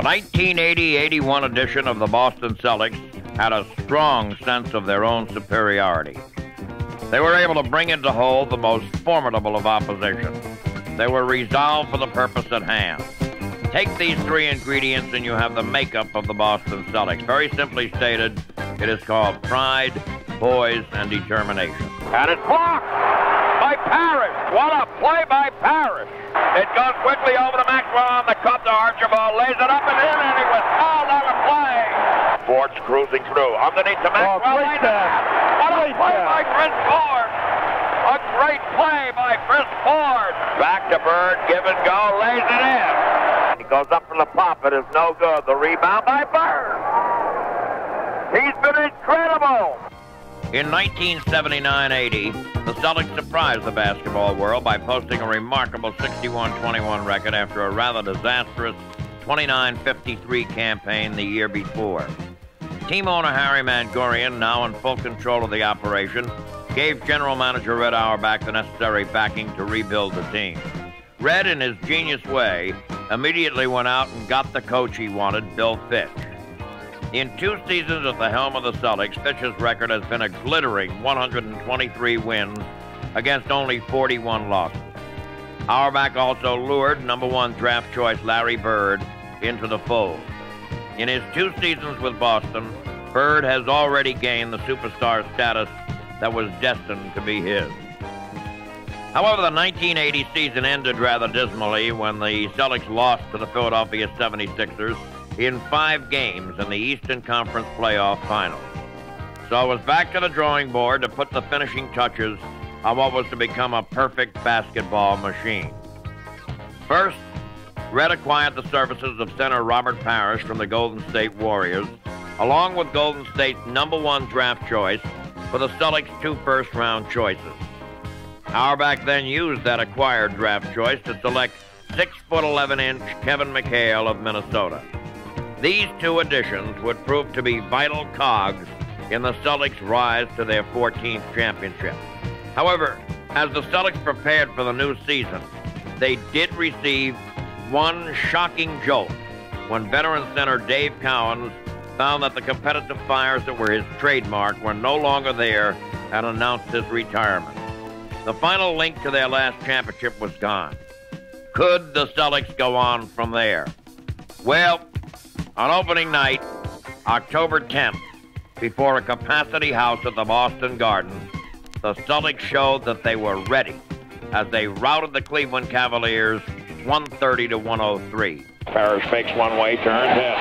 1980-81 edition of the Boston Celtics had a strong sense of their own superiority. They were able to bring into hold the most formidable of opposition. They were resolved for the purpose at hand. Take these three ingredients and you have the makeup of the Boston Celtics. Very simply stated, it is called pride, poise, and determination. And it's blocked by Parrish. What a play by Parrish. It goes quickly over to Maxwell on the cut to Archibald, lays it up and in, and he was fouled on the play. Ford's cruising through. Underneath to Maxwell. What a play by Chris Ford. A great play by Chris Ford. Back to Bird, give and go, lays it in. He goes up from the pop, it is no good. The rebound by Bird. He's been incredible. In 1979-80, the Celtics surprised the basketball world by posting a remarkable 61-21 record after a rather disastrous 29-53 campaign the year before. Team owner Harry Mangorian, now in full control of the operation, gave general manager Red Auerbach the necessary backing to rebuild the team. Red, in his genius way, immediately went out and got the coach he wanted, Bill Fitch. In 2 seasons at the helm of the Celtics, Fitch's record has been a glittering 123 wins against only 41 losses. Auerbach also lured #1 draft choice Larry Bird into the fold. In his 2 seasons with Boston, Bird has already gained the superstar status that was destined to be his. However, the 1980 season ended rather dismally when the Celtics lost to the Philadelphia 76ers in 5 games in the Eastern Conference playoff finals. So it was back to the drawing board to put the finishing touches on what was to become a perfect basketball machine. First, Red acquired the services of center Robert Parrish from the Golden State Warriors, along with Golden State's #1 draft choice for the Celtics' 2 first-round choices. Auerbach then used that acquired draft choice to select 6'11" Kevin McHale of Minnesota. These 2 additions would prove to be vital cogs in the Celtics' rise to their 14th championship. However, as the Celtics prepared for the new season, they did receive one shocking jolt when veteran center Dave Cowens found that the competitive fires that were his trademark were no longer there and announced his retirement. The final link to their last championship was gone. Could the Celtics go on from there? Well, on opening night, October 10th, before a capacity house at the Boston Garden, the Celtics showed that they were ready as they routed the Cleveland Cavaliers 130-103. Parrish fakes one way, turns it.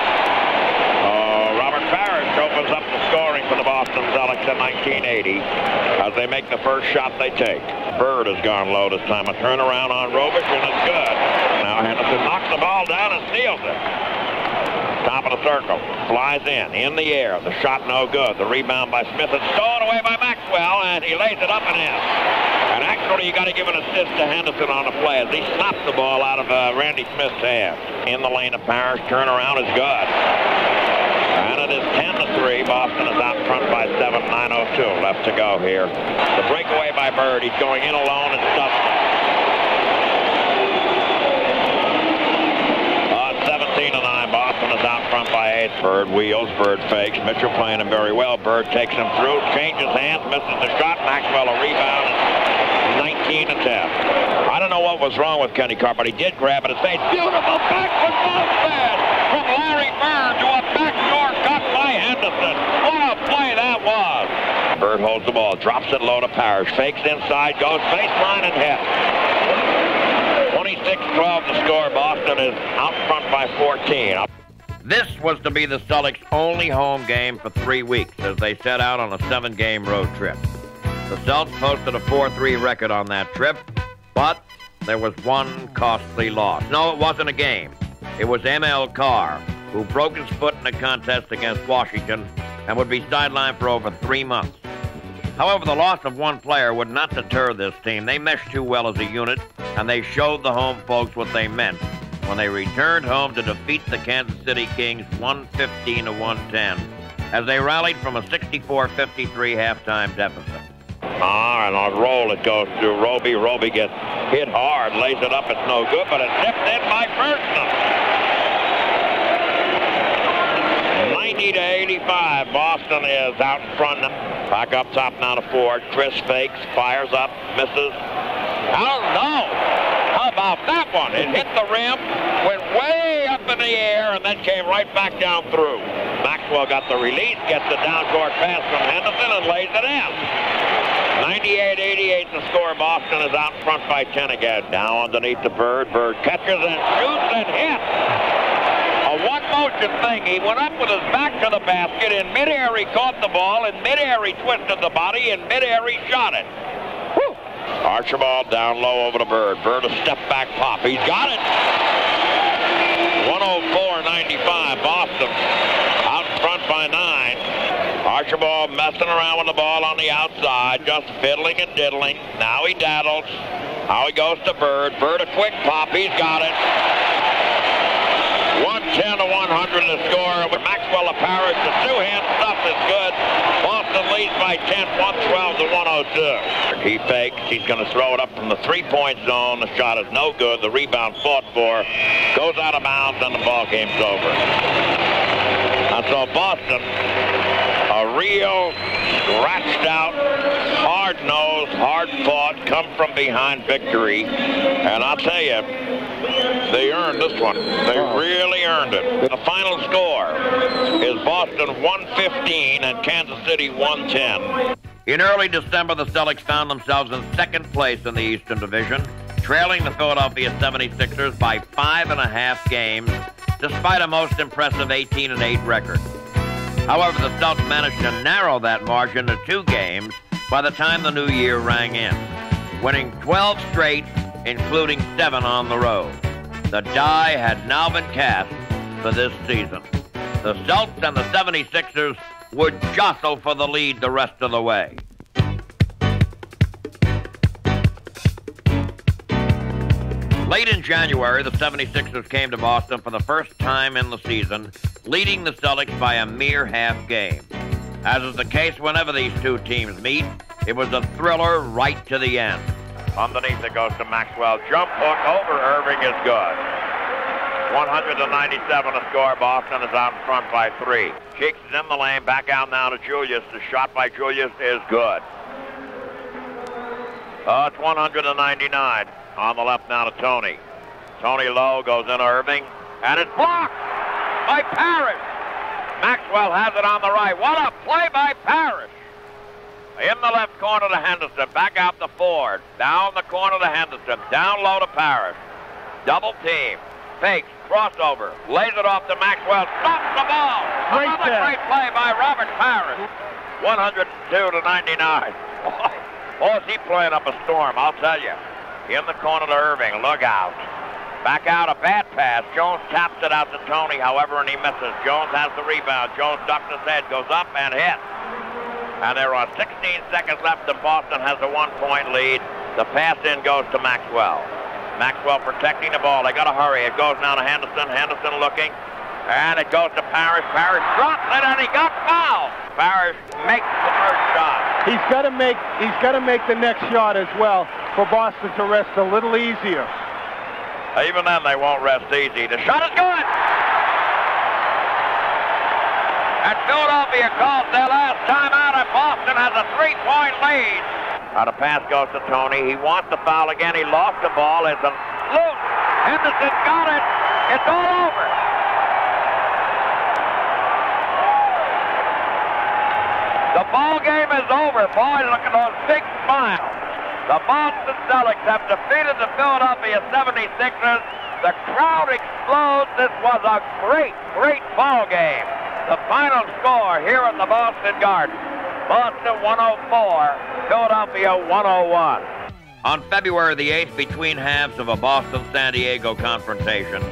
Robert Parrish opens up the scoring for the Boston Celtics in 1980 as they make the first shot they take. Bird has gone low this time. A turnaround on Robic, and it's good. Now Henderson knocks the ball down and steals it. Top of the circle, flies in the air. The shot no good. The rebound by Smith is stolen away by Maxwell, and he lays it up and in. And actually, you got to give an assist to Henderson on the play as he snapped the ball out of Randy Smith's hand. In the lane of Parrish, turnaround is good. And it is 10-3. Boston is out front by 7, 9:02 left to go here. The breakaway by Bird. He's going in alone and stuffs it. 17-9. Boston is out front by 8. Bird wheels. Bird fakes. Mitchell playing him very well. Bird takes him through, changes hands, misses the shot. Maxwell a rebound. 19-10. I don't know what was wrong with Kenny Carr, but he did grab it. It's a beautiful backward bounce pass from Larry Bird to a backdoor cut by Henderson. What a play that was. Bird holds the ball, drops it low to Parrish, fakes inside, goes baseline and hits. 26-12 to score. Boston is out front by 14. This was to be the Celtics' only home game for 3 weeks as they set out on a 7-game road trip. The Celtics posted a 4-3 record on that trip, but there was one costly loss. No, it wasn't a game. It was M.L. Carr, who broke his foot in a contest against Washington and would be sidelined for over 3 months. However, the loss of one player would not deter this team. They meshed too well as a unit, and they showed the home folks what they meant when they returned home to defeat the Kansas City Kings 115-110 as they rallied from a 64-53 halftime deficit. And on a roll it goes through Roby. Roby gets hit hard, lays it up, it's no good, but it's tipped in by Bergson. 90-85. Boston is out in front. Back up top now to Ford. Chris fakes, fires up, misses. Oh, no! How about that one? It hit the rim, went way up in the air, and then came right back down through. Maxwell got the release, gets the down-court pass from Henderson, and lays it in. 98-88 the score. Boston is out in front by 10 again. Now underneath the Bird. Bird catches and shoots and hits. A one-motion thing. He went up with his back to the basket. In midair, he caught the ball. In midair, he twisted the body. In midair, he shot it. Whew. Archibald down low over to Bird. Bird a step-back pop. He's got it. 104-95. Boston out in front by 9. Archibald messing around with the ball on the outside, just fiddling and diddling. Now he daddles. Now he goes to Bird. Bird a quick pop. He's got it. 110-100 to score. With Maxwell of Parrish, the two-hand stuff is good. Boston leads by 10, 112-102. He fakes. He's going to throw it up from the three-point zone. The shot is no good. The rebound fought for. Goes out of bounds, and the ball game's over. And so Boston, a real scratched-out, hard-nosed, hard-fought, come-from-behind victory. And I'll tell you, they earned this one. They really earned it. The final score is Boston 115 and Kansas City 110. In early December, the Celtics found themselves in second place in the Eastern Division, trailing the Philadelphia 76ers by 5.5 games, despite a most impressive 18-8 record. However, the Celtics managed to narrow that margin to 2 games by the time the new year rang in, winning 12 straight, including 7 on the road. The die had now been cast for this season. The Celtics and the 76ers would jostle for the lead the rest of the way. Late in January, the 76ers came to Boston for the first time in the season, leading the Celtics by a mere half game. As is the case whenever these two teams meet, it was a thriller right to the end. Underneath it goes to Maxwell. Jump hook over Irving is good. 197 to score. Boston is out in front by 3. Cheeks is in the lane. Back out now to Julius. The shot by Julius is good. It's 199. On the left now to Tony. Tony low goes into Irving. And it's blocked by Parrish. Maxwell has it on the right. What a play by Parrish. In the left corner to Henderson. Back out to Ford. Down the corner to Henderson. Down low to Parrish. Double team. Fakes. Crossover. Lays it off to Maxwell. Stops the ball. Another great play by Robert Parrish. 102-99. Oh, is he playing up a storm, I'll tell you. In the corner to Irving. Look out. Back out, a bad pass. Jones taps it out to Tony, however, and he misses. Jones has the rebound. Jones ducks his head, goes up, and hits. And there are 16 seconds left, and Boston has a 1-point lead. The pass in goes to Maxwell. Maxwell protecting the ball. They got to hurry. It goes now to Henderson. Henderson looking. And it goes to Parrish. Parrish drops it, and he got fouled. Parrish makes the first shot. He's got to make the next shot as well for Boston to rest a little easier. Even then, they won't rest easy. The shot is good. And Philadelphia calls their last timeout, and Boston has a 3-point lead. Now the pass goes to Tony. He wants the foul again. He lost the ball. It's a loose. Henderson got it. It's all over. The ball game is over. Boy, look at those big smiles. The Boston Celtics have defeated the Philadelphia 76ers. The crowd explodes. This was a great, great ball game. The final score here at the Boston Garden. Boston 104, Philadelphia 101. On February the 8th, between halves of a Boston-San Diego confrontation,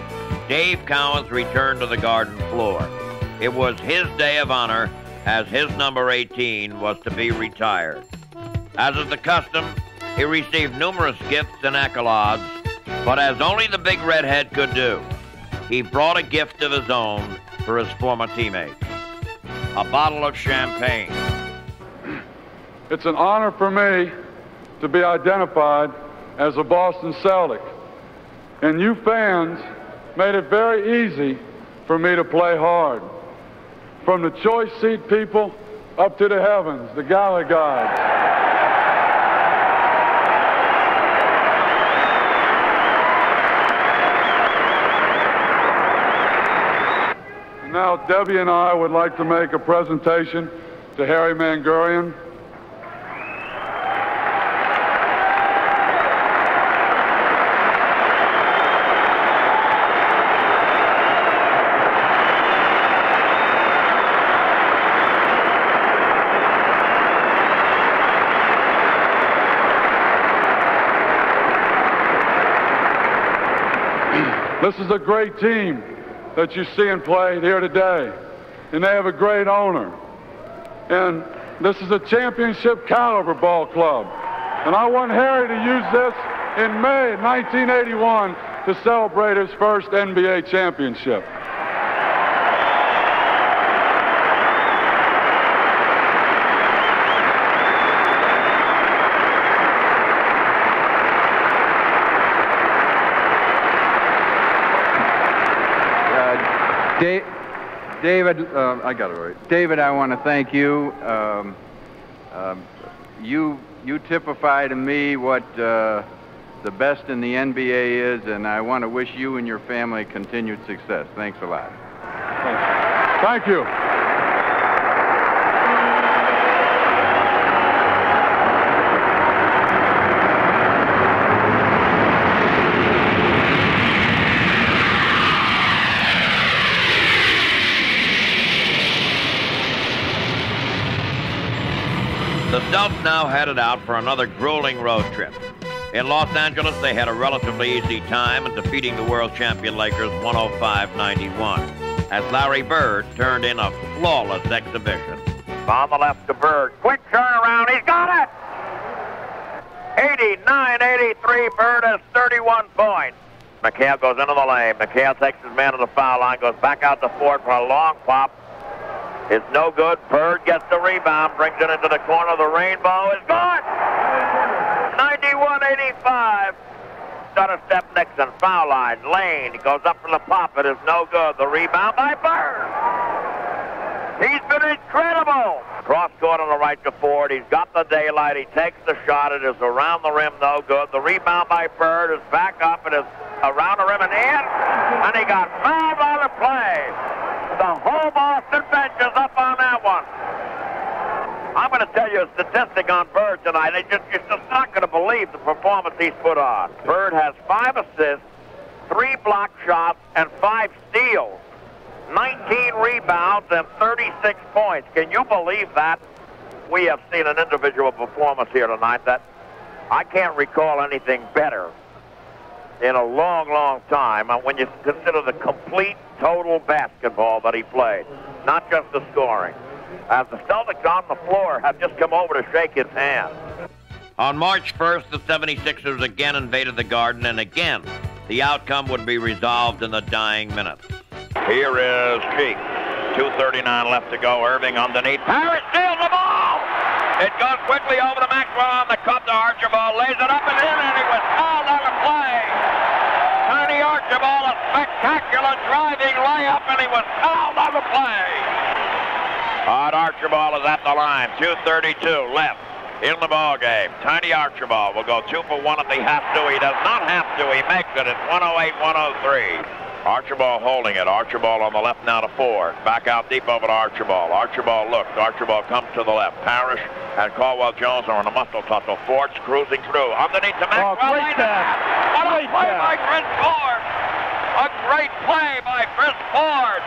Dave Cowens returned to the Garden floor. It was his day of honor, as his number 18 was to be retired. As is the custom, he received numerous gifts and accolades, but as only the big redhead could do, he brought a gift of his own for his former teammates. A bottle of champagne. It's an honor for me to be identified as a Boston Celtic. And you fans made it very easy for me to play hard. from the choice seat people up to the heavens, the gala guides. And now Debbie and I would like to make a presentation to Harry Mangurian. This is a great team that you're seeing play here today, and they have a great owner. And this is a championship caliber ball club. And I want Harry to use this in May 1981 to celebrate his first NBA championship. David, I got it right. David, I want to thank you. You typify to me what the best in the NBA is, and I want to wish you and your family continued success. Thanks a lot. Thank you. The Celtics now headed out for another grueling road trip. In Los Angeles, they had a relatively easy time in defeating the world champion Lakers 105-91, as Larry Bird turned in a flawless exhibition. On the left to Bird. Quick turnaround. He's got it! 89-83. Bird has 31 points. McHale goes into the lane. McHale takes his man to the foul line, goes back out to Ford for a long pop. It's no good. Bird gets the rebound, brings it into the corner. The rainbow is good. 91-85. Stutter step Nixon, foul line. Lane, he goes up for the pop. It is no good. The rebound by Bird. He's been incredible. Cross court on the right to Ford. He's got the daylight. He takes the shot. It is around the rim, no good. The rebound by Bird is back up. It is around the rim and in. And he got fouled on the play. The whole Boston bench is up on that one. I'm going to tell you a statistic on Bird tonight. You're just not going to believe the performance he's put on. Bird has 5 assists, 3 block shots, and 5 steals. 19 rebounds and 36 points. Can you believe that? We have seen an individual performance here tonight that I can't recall anything better in a long, long time when you consider the complete, total basketball that he played, not just the scoring. As the Celtics on the floor have just come over to shake his hand. On March 1st, the 76ers again invaded the Garden, and again, the outcome would be resolved in the dying minutes. Here is Cheek. 2:39 left to go. Irving underneath. Harris steals the ball! It goes quickly over to Maxwell on the cup to Archibald. Lays it up and in, and he was fouled on the play. Tiny Archibald, a spectacular driving layup, and he was fouled on the play. Odd Archibald is at the line. 2:32 left in the ball game. Tiny Archibald will go 2 for 1 if he has to. He does not have to. He makes it. It's 108-103. Archibald holding it. Archibald on the left now to Ford. Back out deep over to Archibald. Archibald looks. Archibald comes to the left. Parrish and Caldwell-Jones are in a muscle tussle. Ford's cruising through. Underneath to Maxwell. Great pass. What a play by Chris Ford. A great play by Chris Ford.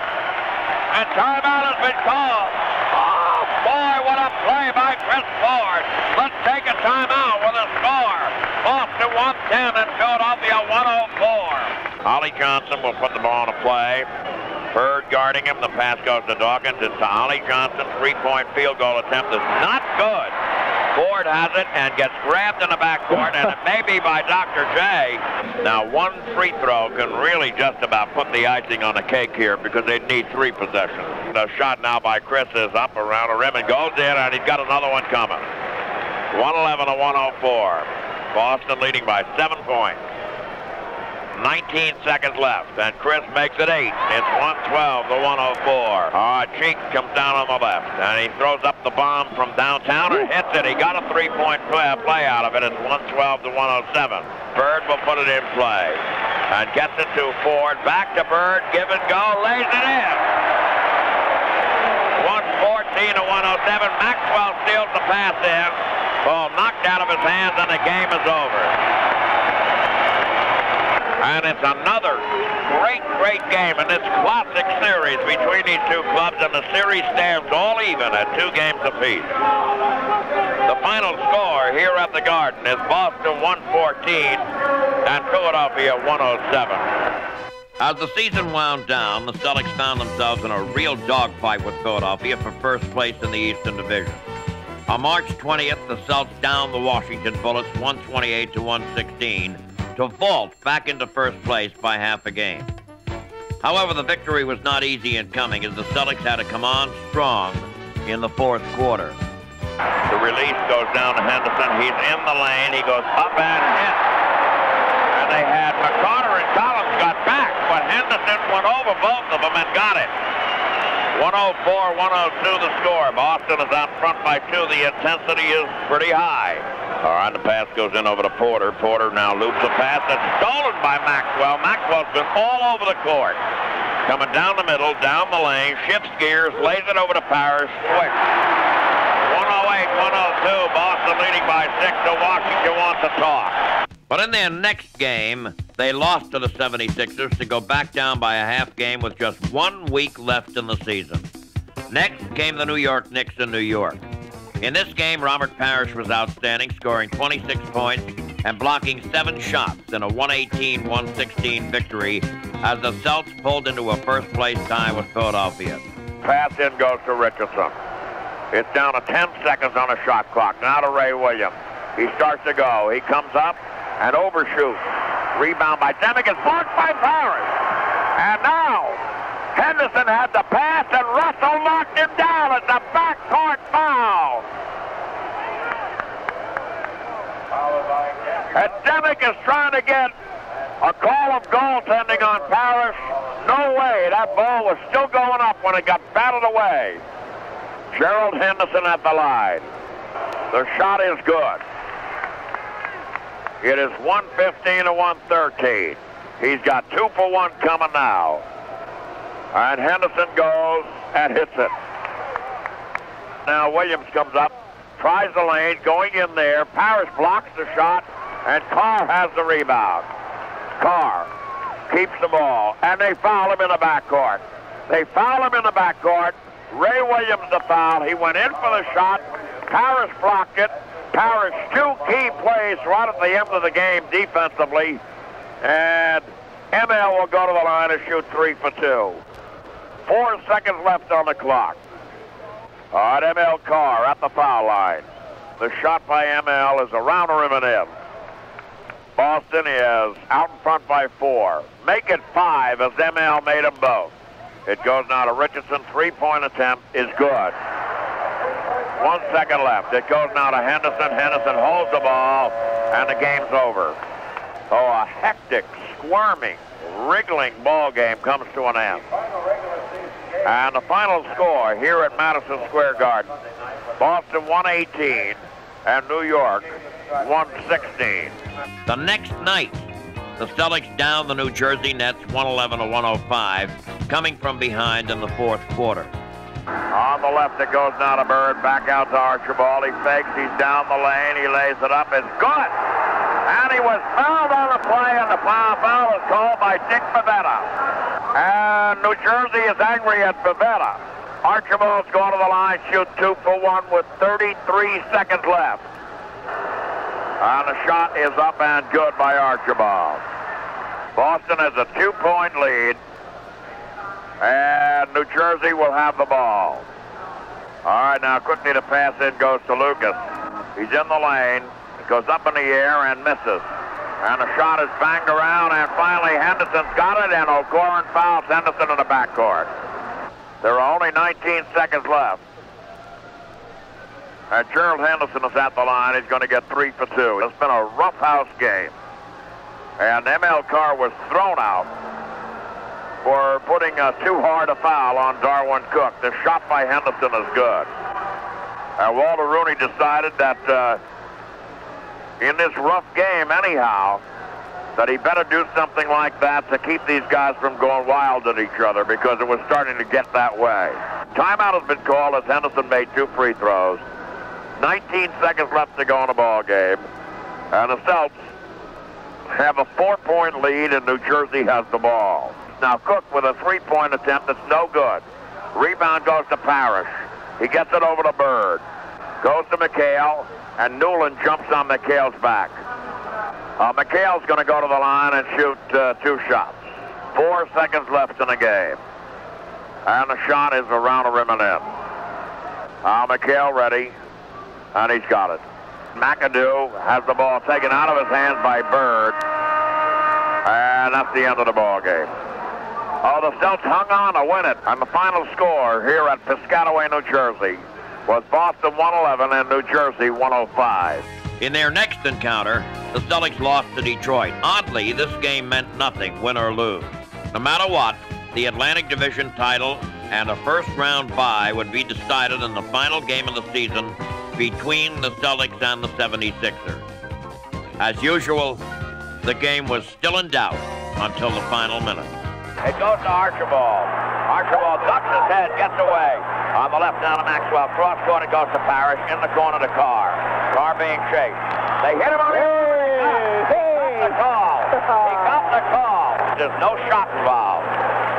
And timeout has been called. Oh, boy, what a play by Chris Ford. Let's take a timeout with a score. Boston 110 and Philadelphia 104. Ollie Johnson will put the ball in play. Bird guarding him. The pass goes to Dawkins. It's to Ollie Johnson. 3-point field goal attempt is not good. Ford has it and gets grabbed in the backcourt, and it may be by Dr. J. Now, one free throw can really just about put the icing on the cake here because they need 3 possessions. The shot now by Chris is up around the rim and goes in, and he's got another one coming. 111-104. Boston leading by 7 points. 19 seconds left, and Chris makes it 8. It's 112 to 104. Cheek comes down on the left, and he throws up the bomb from downtown and hits it. He got a three-point play out of it. It's 112 to 107. Bird will put it in play and gets it to Ford. Back to Bird, give and go, lays it in. 114 to 107. Maxwell steals the pass in. Ball knocked out of his hands, and the game is over. And it's another great game in this classic series between these two clubs, and the series stands all even at 2 games apiece. The final score here at the Garden is Boston 114 and Philadelphia 107. As the season wound down, the Celtics found themselves in a real dogfight with Philadelphia for first place in the Eastern Division. On March 20th, the Celtics downed the Washington Bullets 128 to 116 to vault back into first place by half a game. However, the victory was not easy in coming, as the Celtics had to come on strong in the fourth quarter. The release goes down to Henderson. He's in the lane. He goes up and hits. And they had McCarter and Collins got back, but Henderson went over both of them and got it. 104-102 the score. Boston is out front by 2. The intensity is pretty high. All right, the pass goes in over to Porter. Porter now loops the pass. That's stolen by Maxwell. Maxwell's been all over the court. Coming down the middle, down the lane, shifts gears, lays it over to Parrish. Quick. 108-102. Boston leading by 6, so Washington wants to talk. But in their next game, they lost to the 76ers to go back down by a half game with just 1 week left in the season. Next came the New York Knicks in New York. In this game, Robert Parrish was outstanding, scoring 26 points and blocking 7 shots in a 118-116 victory as the Celtics pulled into a first-place tie with Philadelphia. Pass in goes to Richardson. It's down to 10 seconds on the shot clock. Now to Ray Williams. He starts to go. He comes up and overshoots. Rebound by Demick is blocked by Parrish. And now Henderson had the pass, and Russell knocked him down. It's a backcourt foul. And Demick is trying to get a call of goaltending on Parrish. No way. That ball was still going up when it got batted away. Gerald Henderson at the line. The shot is good. It is 115 to 113. He's got 2 for 1 coming now. And Henderson goes and hits it. Now Williams comes up, tries the lane, going in there. Parrish blocks the shot, and Carr has the rebound. Carr keeps the ball, and they foul him in the backcourt. They foul him in the backcourt. Ray Williams the foul. He went in for the shot. Parrish blocked it. Parrish 2 key plays right at the end of the game defensively. And ML will go to the line and shoot 3 for 2. 4 seconds left on the clock. All right, ML Carr at the foul line. The shot by ML is around the rim and in. Boston is out in front by 4. Make it 5 as ML made them both. It goes now to Richardson. 3-point attempt is good. 1 second left. It goes now to Henderson. Henderson holds the ball, and the game's over. So a hectic, squirming, wriggling ball game comes to an end. And the final score here at Madison Square Garden, Boston 118 and New York 116. The next night, the Celtics downed the New Jersey Nets 111 to 105, coming from behind in the fourth quarter. On the left, it goes now to Bird. Back out to Archibald. He fakes. He's down the lane. He lays it up. It's good. And he was fouled on the play, and the foul is called by Dick Pavetta. And New Jersey is angry at Pavetta. Archibald's going to the line, shoot 2 for 1 with 33 seconds left. And the shot is up and good by Archibald. Boston has a 2-point lead. And New Jersey will have the ball. All right, now quickly the pass in goes to Lucas. He's in the lane. It goes up in the air and misses. And the shot is banged around, and finally Henderson's got it, and O'Goran fouls Henderson in the backcourt. There are only 19 seconds left. And Gerald Henderson is at the line. He's going to get 3 for 2. It's been a roughhouse game. And ML Carr was thrown out for putting too hard a foul on Darwin Cook. The shot by Henderson is good. And Walter Rooney decided that in this rough game anyhow, that he better do something like that to keep these guys from going wild at each other, because it was starting to get that way. Timeout has been called as Henderson made 2 free throws. 19 seconds left to go in the ball game. And the Celtics have a 4-point lead, and New Jersey has the ball. Now Cook with a 3-point attempt that's no good. Rebound goes to Parrish. He gets it over to Bird. Goes to McHale, and Newland jumps on McHale's back. McHale's going to go to the line and shoot 2 shots. 4 seconds left in the game. And the shot is around the rim and in. McHale ready, and he's got it. McAdoo has the ball taken out of his hands by Bird, and that's the end of the ball game. The Celtics hung on to win it, and the final score here at Piscataway, New Jersey, was Boston 111 and New Jersey 105. In their next encounter, the Celtics lost to Detroit. Oddly, this game meant nothing, win or lose. No matter what, the Atlantic Division title and a first-round bye would be decided in the final game of the season between the Celtics and the 76ers. As usual, the game was still in doubt until the final minute. It goes to Archibald. Archibald ducks his head, gets away. On the left down to Maxwell. Cross court, it goes to Parrish. In the corner to Carr. Carr being chased. They hit him on the He got the call. There's no shot involved.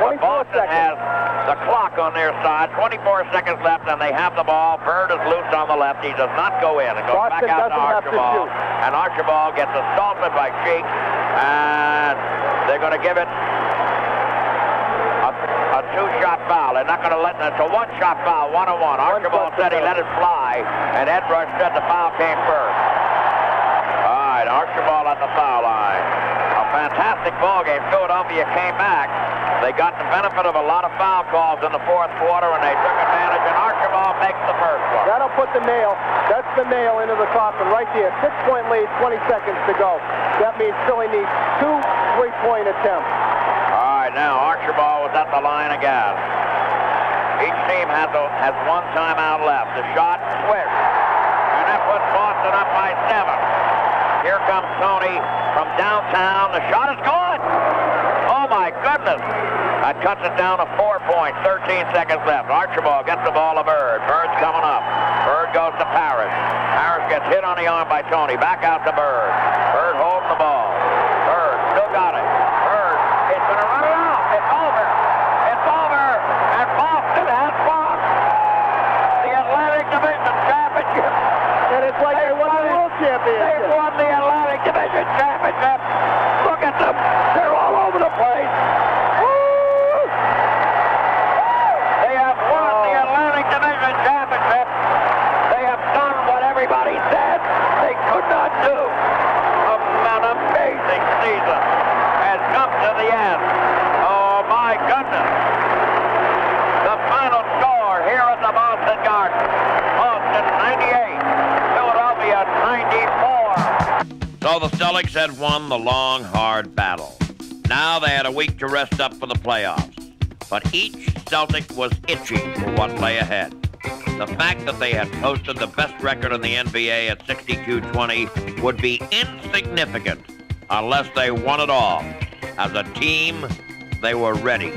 But Boston has the clock on their side. 24 seconds left, and they have the ball. Bird is loose on the left. He does not go in. It goes back out to Archibald. And Archibald gets assaulted by Cheek. And they're going to give it a 2-shot foul. They're not going to let it. It's a 1-shot foul, 1-on-1. Archibald said he let it fly, and Ed Rush said the foul came first. All right, Archibald at the foul line. A fantastic ball game. Philadelphia came back. They got the benefit of a lot of foul calls in the 4th quarter, and they took advantage, and Archibald makes the first one. That'll put the nail. That's the nail into the coffin right there. 6-point lead, 20 seconds to go. That means Philly needs 2 3-point attempts. All right, now Archibald was at the line again. Each team has 1 timeout left. The shot, swish. And that puts Boston up by 7. Here comes Tony from downtown. The shot is good. Oh, my goodness. That cuts it down to 4 points. 13 seconds left. Archibald gets the ball to Bird. Bird's coming up. Bird goes to Parrish. Parrish gets hit on the arm by Tony. Back out to Bird. Bird holding the ball. Bird still got it. Bird is going to run it out. It's over. It's over. And Boston has won the Atlantic Division Championship. And it's like they won the World Championship. They won the Atlantic Division Championship. Look at them. They're all over the place. Woo! They have won the Atlantic Division Championship. They have done what everybody said they could not do. An amazing season has come to the end. Oh, my goodness. The final score here at the Boston Garden. Boston 98. Philadelphia 94. So the Celtics had won the long, hard battle. Now they had a week to rest up for the playoffs. But each Celtic was itching for what lay ahead. The fact that they had posted the best record in the NBA at 62-20 would be insignificant unless they won it all. As a team, they were ready.